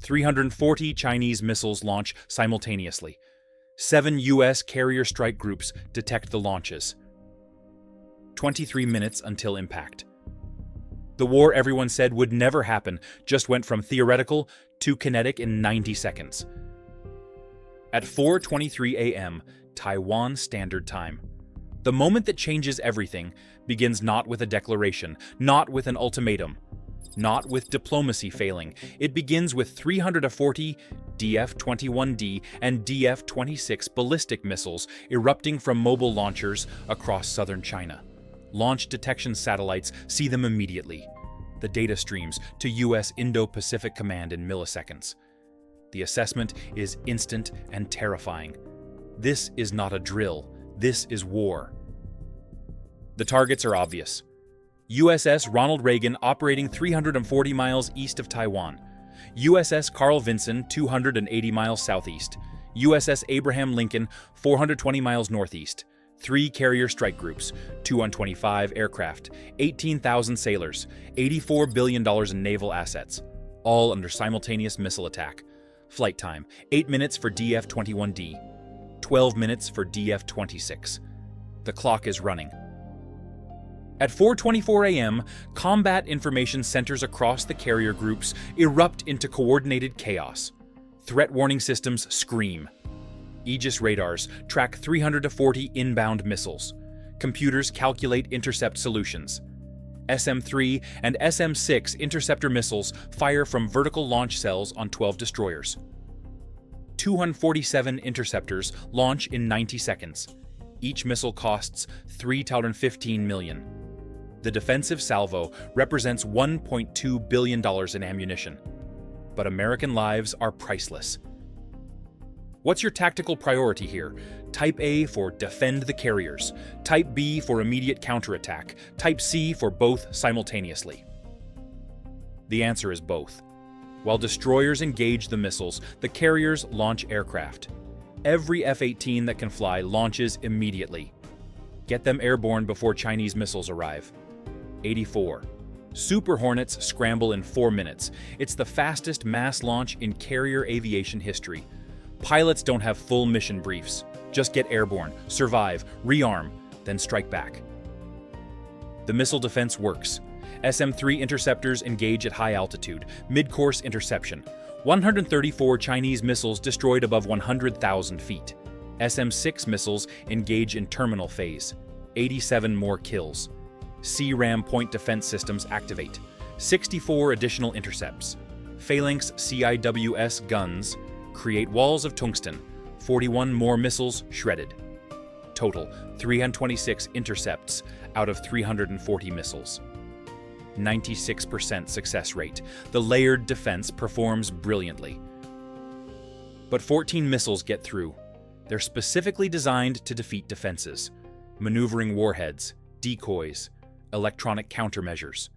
340 Chinese missiles launch simultaneously. 7 U.S. carrier strike groups detect the launches. 23 minutes until impact. The war everyone said would never happen just went from theoretical to kinetic in 90 seconds. At 4:23 a.m., Taiwan Standard Time. The moment that changes everything begins not with a declaration, not with an ultimatum, not with diplomacy failing. It begins with 340 DF-21D and DF-26 ballistic missiles erupting from mobile launchers across southern China. Launch detection satellites see them immediately. The data streams to U.S. Indo-Pacific Command in milliseconds. The assessment is instant and terrifying. This is not a drill. This is war. The targets are obvious. USS Ronald Reagan operating 340 miles east of Taiwan. USS Carl Vinson 280 miles southeast. USS Abraham Lincoln 420 miles northeast. 3 carrier strike groups, 225 aircraft, 18,000 sailors, $84 billion in naval assets, all under simultaneous missile attack. Flight time, 8 minutes for DF-21D, 12 minutes for DF-26. The clock is running. At 4:24 a.m., combat information centers across the carrier groups erupt into coordinated chaos. Threat warning systems scream. Aegis radars track 340 inbound missiles. Computers calculate intercept solutions. SM-3 and SM-6 interceptor missiles fire from vertical launch cells on 12 destroyers. 247 interceptors launch in 90 seconds. Each missile costs $315 million. The defensive salvo represents $1.2 billion in ammunition. But American lives are priceless. What's your tactical priority here? Type A for defend the carriers, Type B for immediate counterattack, Type C for both simultaneously. The answer is both. While destroyers engage the missiles, the carriers launch aircraft. Every F-18 that can fly launches immediately. Get them airborne before Chinese missiles arrive. 84. Super Hornets scramble in 4 minutes. It's the fastest mass launch in carrier aviation history. Pilots don't have full mission briefs. Just get airborne, survive, rearm, then strike back. The missile defense works. SM-3 interceptors engage at high altitude, mid-course interception. 134 Chinese missiles destroyed above 100,000 feet. SM-6 missiles engage in terminal phase. 87 more kills. C-RAM point defense systems activate. 64 additional intercepts. Phalanx CIWS guns create walls of tungsten. 41 more missiles shredded. Total, 326 intercepts out of 340 missiles. 96% success rate. The layered defense performs brilliantly. But 14 missiles get through. They're specifically designed to defeat defenses. Maneuvering warheads, decoys, electronic countermeasures.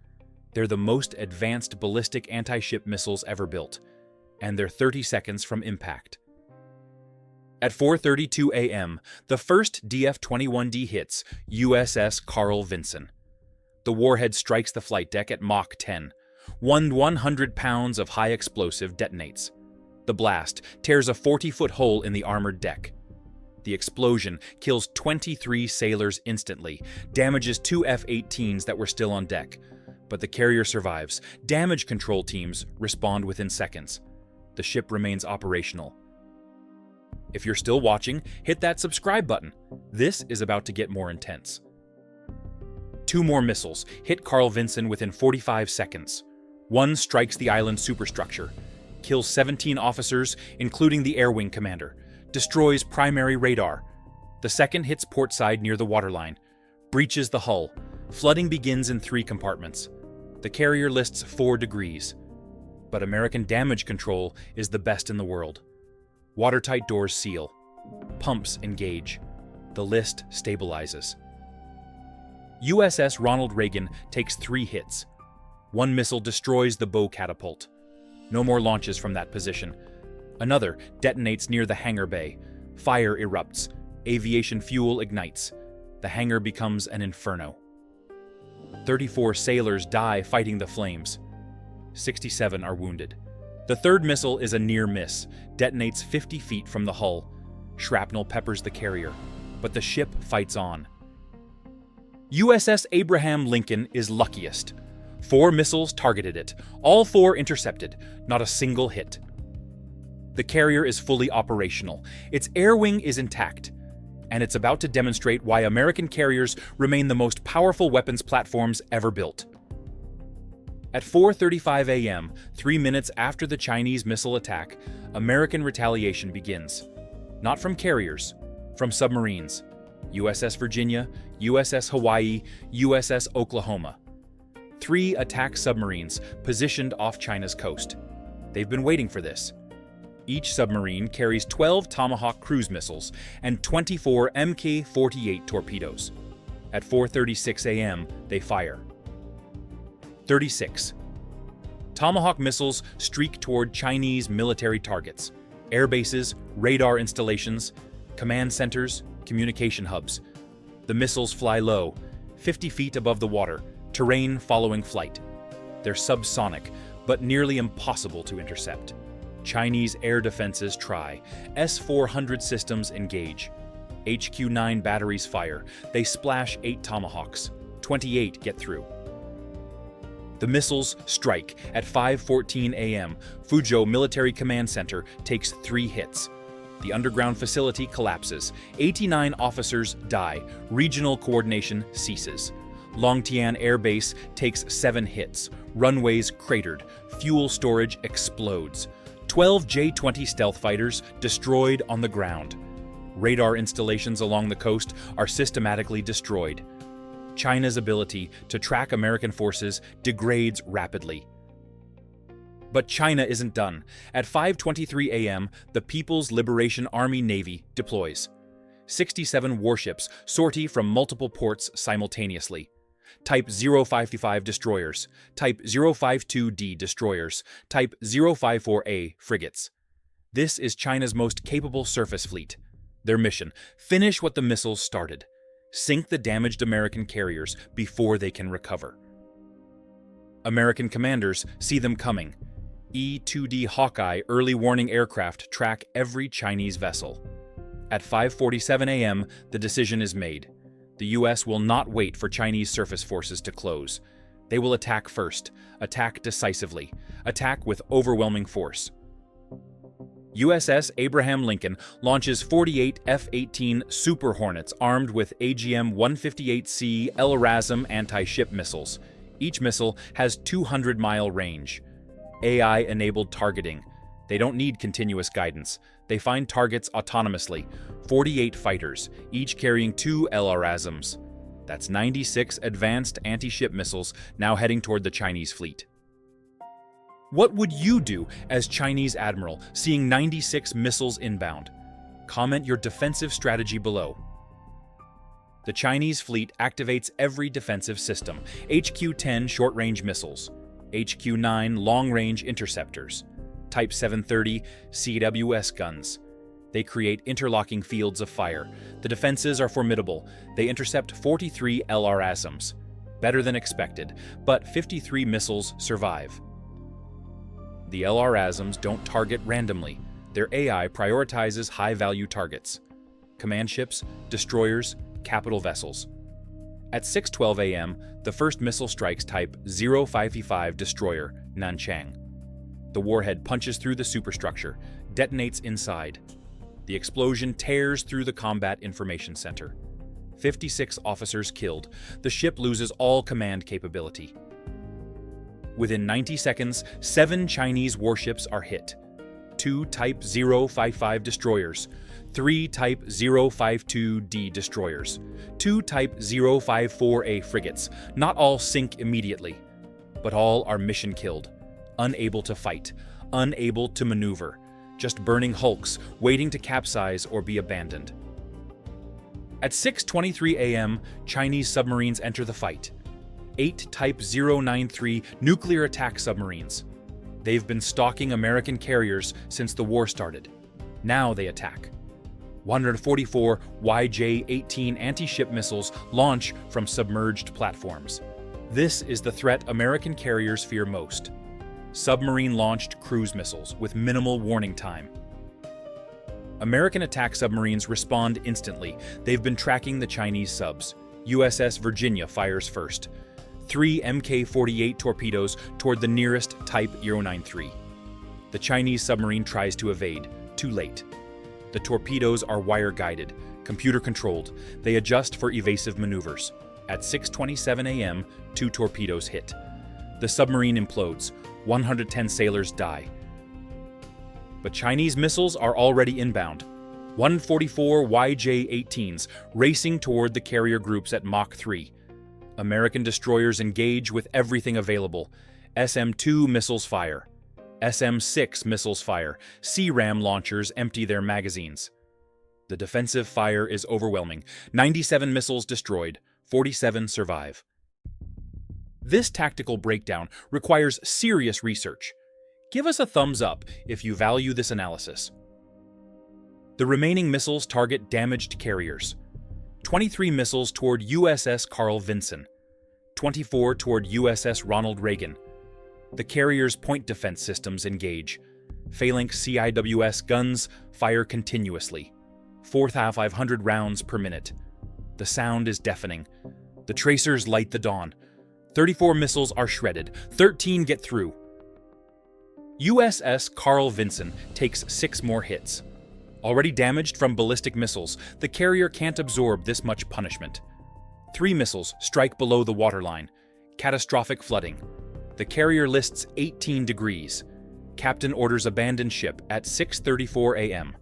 They're the most advanced ballistic anti-ship missiles ever built, and they're 30 seconds from impact. At 4:32 a.m., the first DF-21D hits USS Carl Vinson. The warhead strikes the flight deck at Mach 10. 100 pounds of high explosive detonates. The blast tears a 40-foot hole in the armored deck. The explosion kills 23 sailors instantly, damages 2 F-18s that were still on deck. But the carrier survives. Damage control teams respond within seconds. The ship remains operational. If you're still watching, hit that subscribe button. This is about to get more intense. 2 more missiles hit Carl Vinson within 45 seconds. One strikes the island superstructure, kills 17 officers, including the air wing commander, destroys primary radar. The second hits portside near the waterline, breaches the hull. Flooding begins in 3 compartments. The carrier lists 4 degrees. But American damage control is the best in the world. Watertight doors seal. Pumps engage. The list stabilizes. USS Ronald Reagan takes 3 hits. 1 missile destroys the bow catapult. No more launches from that position. Another detonates near the hangar bay. Fire erupts. Aviation fuel ignites. The hangar becomes an inferno. 34 sailors die fighting the flames. 67 are wounded. The third missile is a near miss, detonates 50 feet from the hull. Shrapnel peppers the carrier, but the ship fights on. USS Abraham Lincoln is luckiest. 4 missiles targeted it, all 4 intercepted, not a single hit. The carrier is fully operational, its air wing is intact, and it's about to demonstrate why American carriers remain the most powerful weapons platforms ever built. At 4:35 a.m., 3 minutes after the Chinese missile attack, American retaliation begins. Not from carriers, from submarines. USS Virginia, USS Hawaii, USS Oklahoma. 3 attack submarines positioned off China's coast. They've been waiting for this. Each submarine carries 12 Tomahawk cruise missiles and 24 Mk-48 torpedoes. At 4:36 a.m., they fire. 36. Tomahawk missiles streak toward Chinese military targets, air bases, radar installations, command centers, communication hubs. The missiles fly low, 50 feet above the water, terrain following flight. They're subsonic, but nearly impossible to intercept. Chinese air defenses try. S-400 systems engage. HQ-9 batteries fire. They splash 8 Tomahawks. 28 get through. The missiles strike. At 5:14 a.m., Fuzhou Military Command Center takes 3 hits. The underground facility collapses. 89 officers die. Regional coordination ceases. Longtian Air Base takes 7 hits. Runways cratered. Fuel storage explodes. 12 J-20 stealth fighters destroyed on the ground. Radar installations along the coast are systematically destroyed. China's ability to track American forces degrades rapidly. But China isn't done. At 5:23 a.m., the People's Liberation Army Navy deploys. 67 warships sortie from multiple ports simultaneously. Type 055 destroyers, Type 052D destroyers, Type 054A frigates. This is China's most capable surface fleet. Their mission: finish what the missiles started. Sink the damaged American carriers before they can recover. American commanders see them coming. E-2D Hawkeye early warning aircraft track every Chinese vessel. At 5:47 a.m., the decision is made. The U.S. will not wait for Chinese surface forces to close. They will attack first, attack decisively, attack with overwhelming force. USS Abraham Lincoln launches 48 F-18 Super Hornets armed with AGM-158C LRASM anti-ship missiles. Each missile has 200-mile range. AI-enabled targeting. They don't need continuous guidance. They find targets autonomously. 48 fighters, each carrying 2 LRASMs. That's 96 advanced anti-ship missiles now heading toward the Chinese fleet. What would you do as Chinese admiral seeing 96 missiles inbound? Comment your defensive strategy below. The Chinese fleet activates every defensive system. HQ-10 short-range missiles, HQ-9 long-range interceptors, Type 730 CWS guns. They create interlocking fields of fire. The defenses are formidable. They intercept 43 LRASMs. Better than expected, but 53 missiles survive. The LRASMs don't target randomly. Their AI prioritizes high-value targets: command ships, destroyers, capital vessels. At 6:12 a.m., the first missile strikes Type 055 destroyer, Nanchang. The warhead punches through the superstructure, detonates inside. The explosion tears through the Combat Information Center. 56 officers killed. The ship loses all command capability. Within 90 seconds, 7 Chinese warships are hit. 2 Type 055 destroyers, 3 Type 052D destroyers, 2 Type 054A frigates. Not all sink immediately, but all are mission killed, unable to fight, unable to maneuver, just burning hulks waiting to capsize or be abandoned. At 6:23 a.m., Chinese submarines enter the fight. 8 Type 093 nuclear attack submarines. They've been stalking American carriers since the war started. Now they attack. 144 YJ-18 anti-ship missiles launch from submerged platforms. This is the threat American carriers fear most. submarine-launched cruise missiles with minimal warning time. American attack submarines respond instantly. They've been tracking the Chinese subs. USS Virginia fires first. 3 Mk-48 torpedoes toward the nearest Type 093. The Chinese submarine tries to evade. Too late. The torpedoes are wire-guided, computer-controlled. They adjust for evasive maneuvers. At 6:27 a.m., 2 torpedoes hit. The submarine implodes. 110 sailors die. But Chinese missiles are already inbound. 144 YJ-18s racing toward the carrier groups at Mach 3. American destroyers engage with everything available. SM-2 missiles fire. SM-6 missiles fire. CRAM launchers empty their magazines. The defensive fire is overwhelming. 97 missiles destroyed. 47 survive. This tactical breakdown requires serious research. Give us a thumbs up if you value this analysis. The remaining missiles target damaged carriers. 23 missiles toward USS Carl Vinson. 24 toward USS Ronald Reagan. The carrier's point defense systems engage. Phalanx CIWS guns fire continuously. 4,500 rounds per minute. The sound is deafening. The tracers light the dawn. 34 missiles are shredded. 13 get through. USS Carl Vinson takes 6 more hits. Already damaged from ballistic missiles, the carrier can't absorb this much punishment. 3 missiles strike below the waterline. Catastrophic flooding. The carrier lists 18 degrees. Captain orders abandon ship at 6:34 a.m.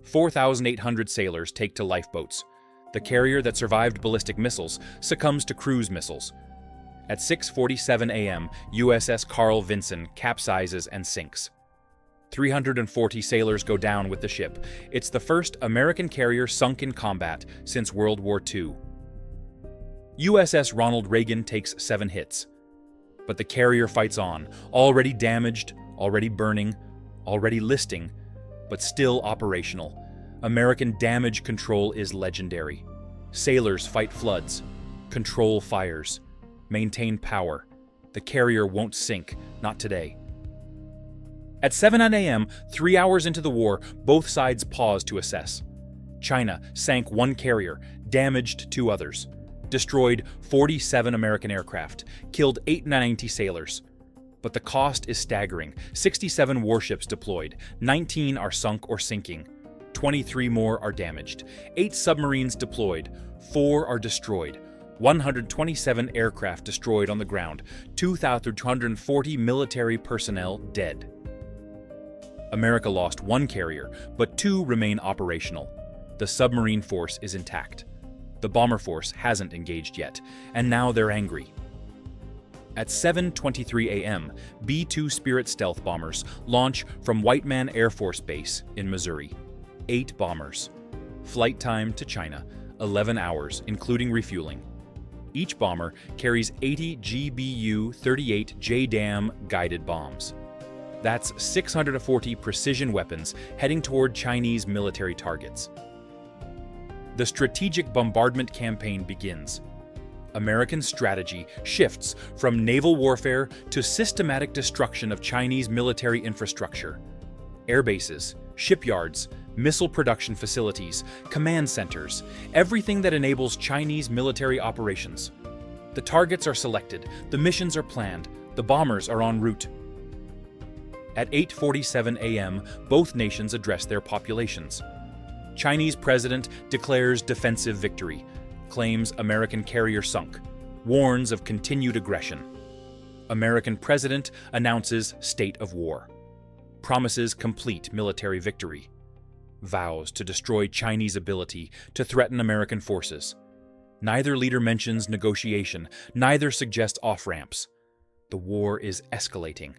4,800 sailors take to lifeboats. The carrier that survived ballistic missiles succumbs to cruise missiles. At 6:47 a.m., USS Carl Vinson capsizes and sinks. 340 sailors go down with the ship. It's the first American carrier sunk in combat since World War II. USS Ronald Reagan takes 7 hits. But the carrier fights on, already damaged, already burning, already listing, but still operational. American damage control is legendary. Sailors fight floods, control fires, maintain power. The carrier won't sink, not today. At 7:09 a.m., 3 hours into the war, both sides pause to assess. China sank 1 carrier, damaged 2 others, destroyed 47 American aircraft, killed 890 sailors. But the cost is staggering. 67 warships deployed, 19 are sunk or sinking, 23 more are damaged, 8 submarines deployed, 4 are destroyed, 127 aircraft destroyed on the ground, 2,240 military personnel dead. America lost 1 carrier, but 2 remain operational. The submarine force is intact. The bomber force hasn't engaged yet, and now they're angry. At 7:23 a.m., B-2 Spirit stealth bombers launch from White Man Air Force Base in Missouri. 8 bombers. Flight time to China, 11 hours, including refueling. Each bomber carries 80 GBU-38 JDAM guided bombs. That's 640 precision weapons heading toward Chinese military targets. The strategic bombardment campaign begins. American strategy shifts from naval warfare to systematic destruction of Chinese military infrastructure. Air bases, shipyards, missile production facilities, command centers, everything that enables Chinese military operations. The targets are selected, the missions are planned, the bombers are en route. At 8:47 a.m., both nations address their populations. Chinese president declares defensive victory, claims American carrier sunk, warns of continued aggression. American president announces state of war, promises complete military victory, vows to destroy Chinese ability to threaten American forces. Neither leader mentions negotiation, neither suggests off-ramps. The war is escalating.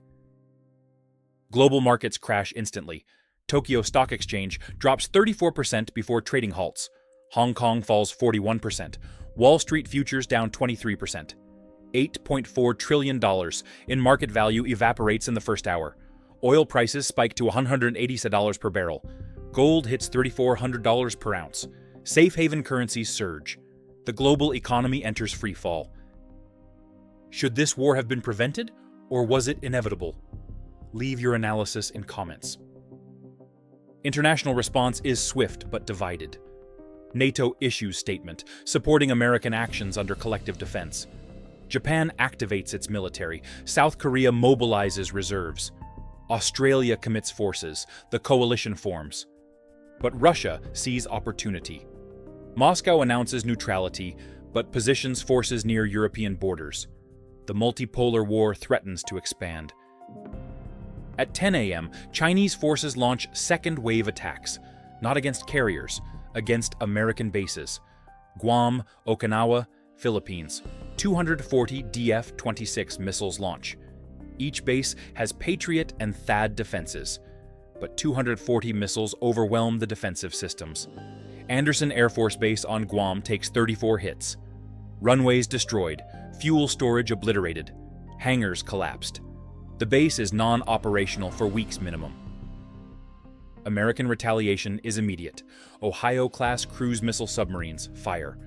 Global markets crash instantly. Tokyo Stock Exchange drops 34% before trading halts. Hong Kong falls 41%. Wall Street futures down 23%. $8.4 trillion in market value evaporates in the first hour. Oil prices spike to $180 per barrel. Gold hits $3,400 per ounce. Safe haven currencies surge. The global economy enters free fall. Should this war have been prevented Or was it inevitable? Leave your analysis in comments. International response is swift but divided. NATO issues statement, supporting American actions under collective defense. Japan activates its military. South Korea mobilizes reserves. Australia commits forces. The coalition forms. But Russia sees opportunity. Moscow announces neutrality, but positions forces near European borders. The multipolar war threatens to expand. At 10 a.m., Chinese forces launch second-wave attacks, not against carriers, against American bases. Guam, Okinawa, Philippines. 240 DF-26 missiles launch. Each base has Patriot and THAAD defenses, but 240 missiles overwhelm the defensive systems. Andersen Air Force Base on Guam takes 34 hits. Runways destroyed, fuel storage obliterated, hangars collapsed. The base is non-operational for weeks minimum. American retaliation is immediate. Ohio-class cruise missile submarines fire.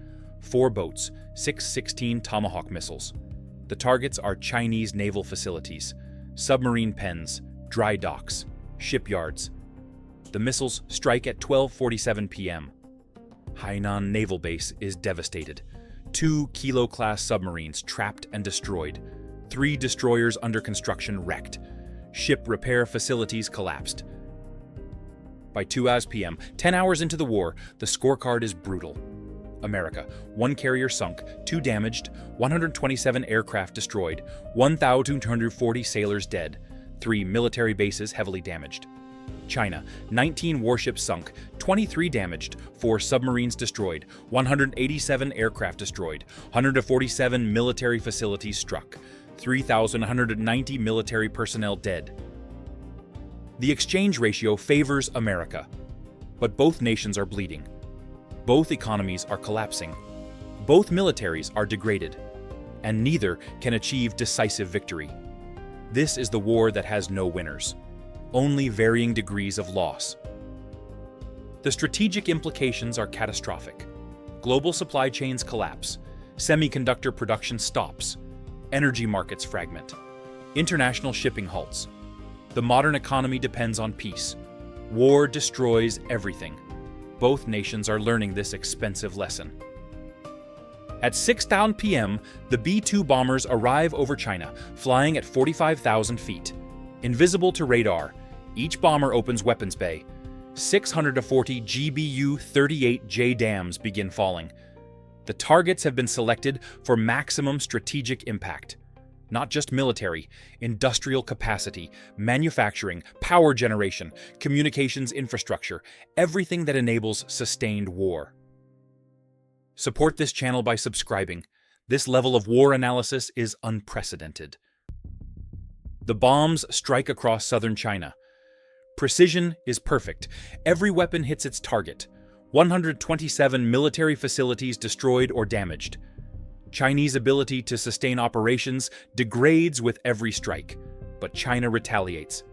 4 boats, 6 16 Tomahawk missiles. The targets are Chinese naval facilities, submarine pens, dry docks, shipyards. The missiles strike at 12:47 p.m. Hainan Naval Base is devastated. 2 Kilo-class submarines trapped and destroyed. 3 destroyers under construction wrecked. Ship repair facilities collapsed. By 2 p.m., 10 hours into the war, the scorecard is brutal. America, 1 carrier sunk, 2 damaged, 127 aircraft destroyed, 1,240 sailors dead, 3 military bases heavily damaged. China, 19 warships sunk, 23 damaged, 4 submarines destroyed, 187 aircraft destroyed, 147 military facilities struck, 3,190 military personnel dead. The exchange ratio favors America, but both nations are bleeding. Both economies are collapsing. Both militaries are degraded, and neither can achieve decisive victory. This is the war that has no winners, only varying degrees of loss. The strategic implications are catastrophic. Global supply chains collapse. Semiconductor production stops. Energy markets fragment. International shipping halts. The modern economy depends on peace. War destroys everything. Both nations are learning this expensive lesson. At 6:00 p.m., the B-2 bombers arrive over China, flying at 45,000 feet. Invisible to radar, each bomber opens weapons bay. 640 GBU-38 JDAMs begin falling. The targets have been selected for maximum strategic impact. Not just military, industrial capacity, manufacturing, power generation, communications infrastructure, everything that enables sustained war. Support this channel by subscribing. This level of war analysis is unprecedented. The bombs strike across southern China. Precision is perfect. Every weapon hits its target. 127 military facilities destroyed or damaged. Chinese ability to sustain operations degrades with every strike, but China retaliates.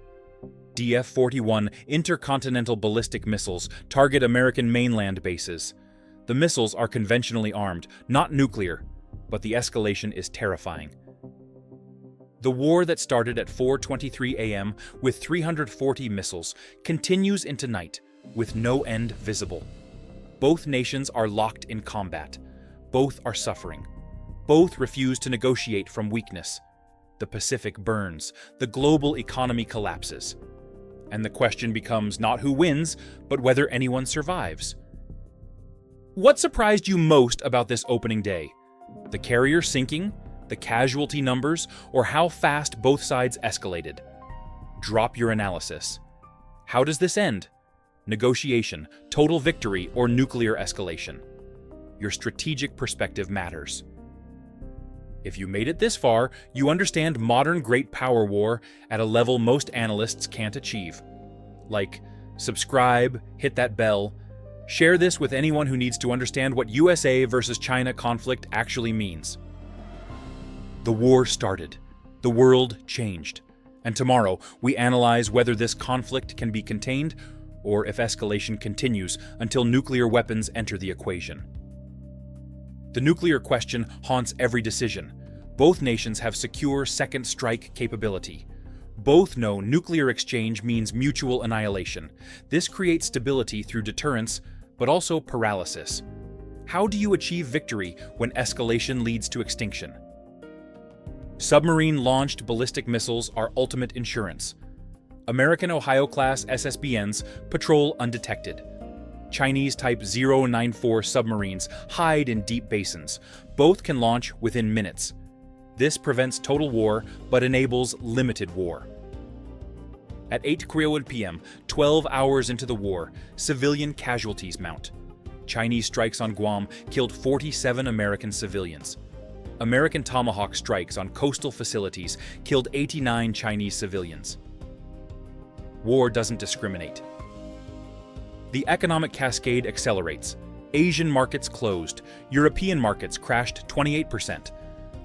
DF-41 intercontinental ballistic missiles target American mainland bases. The missiles are conventionally armed, not nuclear, but the escalation is terrifying. The war that started at 4:23 a.m. with 340 missiles continues into night, with no end visible. Both nations are locked in combat. Both are suffering. Both refuse to negotiate from weakness. The Pacific burns. The global economy collapses. And the question becomes not who wins, but whether anyone survives. What surprised you most about this opening day? The carrier sinking, the casualty numbers, or how fast both sides escalated? Drop your analysis. How does this end? Negotiation, total victory, or nuclear escalation? Your strategic perspective matters. If you made it this far, you understand modern great power war at a level most analysts can't achieve. Like, subscribe, hit that bell, share this with anyone who needs to understand what USA versus China conflict actually means. The war started. The world changed. And tomorrow, we analyze whether this conflict can be contained or if escalation continues until nuclear weapons enter the equation. The nuclear question haunts every decision. Both nations have secure second strike capability. Both know nuclear exchange means mutual annihilation. This creates stability through deterrence, but also paralysis. How do you achieve victory when escalation leads to extinction? Submarine-launched ballistic missiles are ultimate insurance. American Ohio-class SSBNs patrol undetected. Chinese Type 094 submarines hide in deep basins. Both can launch within minutes. This prevents total war, but enables limited war. At 8:00 p.m., 12 hours into the war, civilian casualties mount. Chinese strikes on Guam killed 47 American civilians. American Tomahawk strikes on coastal facilities killed 89 Chinese civilians. War doesn't discriminate. The economic cascade accelerates. Asian markets closed. European markets crashed 28%.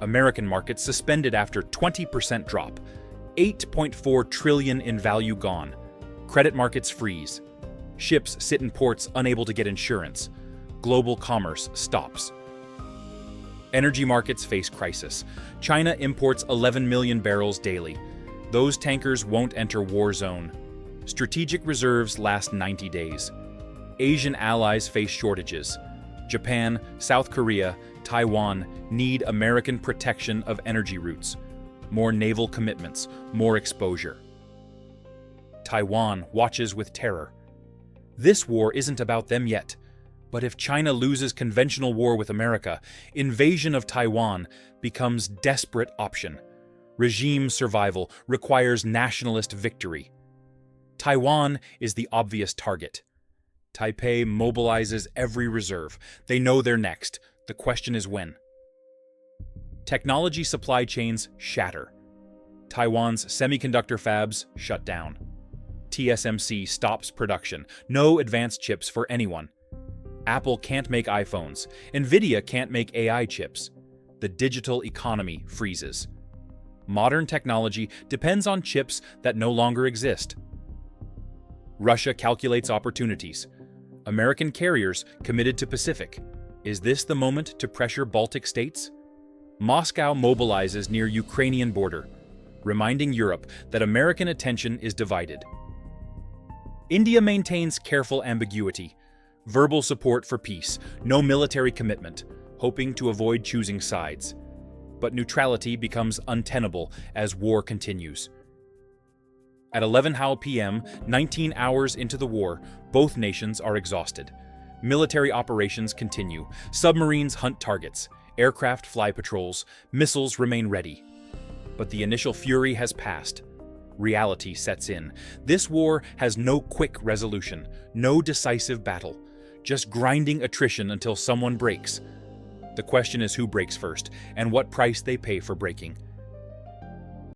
American markets suspended after 20% drop. 8.4 trillion in value gone. Credit markets freeze. Ships sit in ports unable to get insurance. Global commerce stops. Energy markets face crisis. China imports 11 million barrels daily. Those tankers won't enter war zone. Strategic reserves last 90 days. Asian allies face shortages. Japan, South Korea, Taiwan need American protection of energy routes. More naval commitments, more exposure. Taiwan watches with terror. This war isn't about them yet. But if China loses conventional war with America, invasion of Taiwan becomes desperate option. Regime survival requires nationalist victory. Taiwan is the obvious target. Taipei mobilizes every reserve. They know they're next. The question is when. Technology supply chains shatter. Taiwan's semiconductor fabs shut down. TSMC stops production. No advanced chips for anyone. Apple can't make iPhones. Nvidia can't make AI chips. The digital economy freezes. Modern technology depends on chips that no longer exist. Russia calculates opportunities. American carriers committed to Pacific. Is this the moment to pressure Baltic states? Moscow mobilizes near Ukrainian border, reminding Europe that American attention is divided. India maintains careful ambiguity. Verbal support for peace, no military commitment, hoping to avoid choosing sides. But neutrality becomes untenable as war continues. At 11:00 p.m., 19 hours into the war, both nations are exhausted. Military operations continue. Submarines hunt targets. Aircraft fly patrols. Missiles remain ready. But the initial fury has passed. Reality sets in. This war has no quick resolution, no decisive battle. Just grinding attrition until someone breaks. The question is who breaks first, and what price they pay for breaking.